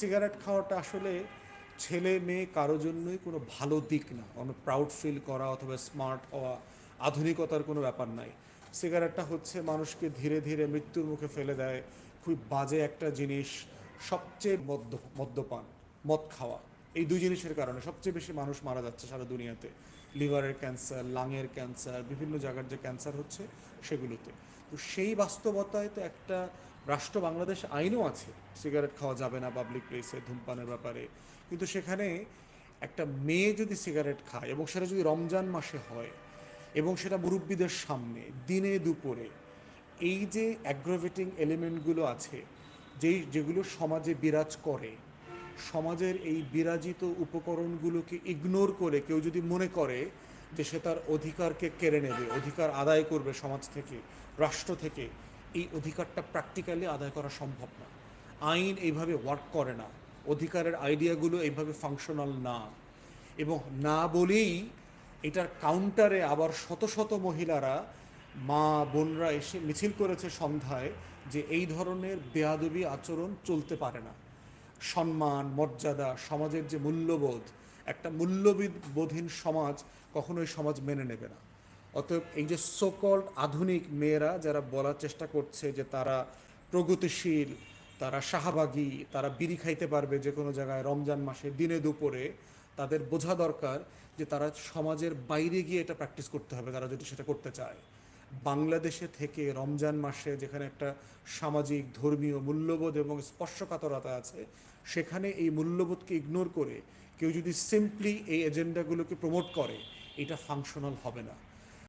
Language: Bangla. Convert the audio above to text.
সিগারেট খাওয়াটা আসলে ছেলে মেয়ে কারো জন্যই কোনো ভালো দিক না, কোনো প্রাউড ফিল করা অথবা স্মার্ট হওয়া, আধুনিকতার কোনো ব্যাপার নাই। সিগারেটটা হচ্ছে মানুষকে ধীরে ধীরে মৃত্যুর মুখে ফেলে দেয়, খুব বাজে একটা জিনিস। সবচেয়ে মদ্যপান, মদ খাওয়া, এই দুই জিনিসের কারণে সবচেয়ে বেশি মানুষ মারা যাচ্ছে সারা দুনিয়াতে। লিভারের ক্যান্সার, লাংয়ের ক্যান্সার, বিভিন্ন জায়গার যে ক্যান্সার হচ্ছে সেগুলোতে। তো সেই বাস্তবতায় তো একটা রাষ্ট্র বাংলাদেশ আইনও আছে, সিগারেট খাওয়া যাবে না পাবলিক প্লেসে, ধূমপানের ব্যাপারে। কিন্তু সেখানে একটা মেয়ে যদি সিগারেট খায় এবং সেটা যদি রমজান মাসে হয় এবং সেটা মুরব্বীদের সামনে দিনে দুপুরে, এই যে অ্যাগ্রাভেটিং এলিমেন্টগুলো আছে, যেগুলো সমাজে বিরাজ করে, সমাজের এই বিরাজিত উপকরণগুলোকে ইগনোর করে কেউ যদি মনে করে যে সে তার অধিকারকে কেড়ে নেবে, অধিকার আদায় করবে সমাজ থেকে, রাষ্ট্র থেকে, এই অধিকারটা প্র্যাকটিক্যালি আদায় করা সম্ভব না। আইন এইভাবে ওয়ার্ক করে না, অধিকারের আইডিয়াগুলো এইভাবে ফাংশনাল না। এবং না বলেই এটার কাউন্টারে আবার শত শত মহিলারা, মা বোনরা এসে মিছিল করেছে সন্ধ্যায় যে এই ধরনের বেয়াদবি আচরণ চলতে পারে না। সম্মান, মর্যাদা, সমাজের যে মূল্যবোধ, একটা মূল্যবোধহীন সমাজ কখনোই সমাজ মেনে নেবে না। অতএব এই যে সোকল্ড আধুনিক মেয়েরা যারা বলার চেষ্টা করছে যে তারা প্রগতিশীল, তারা শাহবাগী, তারা বিড়ি খাইতে পারবে যে কোনো জায়গায় রমজান মাসে দিনে দুপুরে, তাদের বোঝা দরকার যে তারা সমাজের বাইরে গিয়ে এটা প্র্যাকটিস করতে হবে তারা যদি সেটা করতে চায়। বাংলাদেশে থেকে রমজান মাসে যেখানে একটা সামাজিক ধর্মীয় মূল্যবোধ এবং স্পর্শকাতরতা আছে, সেখানে এই মূল্যবোধকে ইগনোর করে কেউ যদি সিম্পলি এই এজেন্ডাগুলোকে প্রমোট করে, এটা ফাংশনাল হবে না।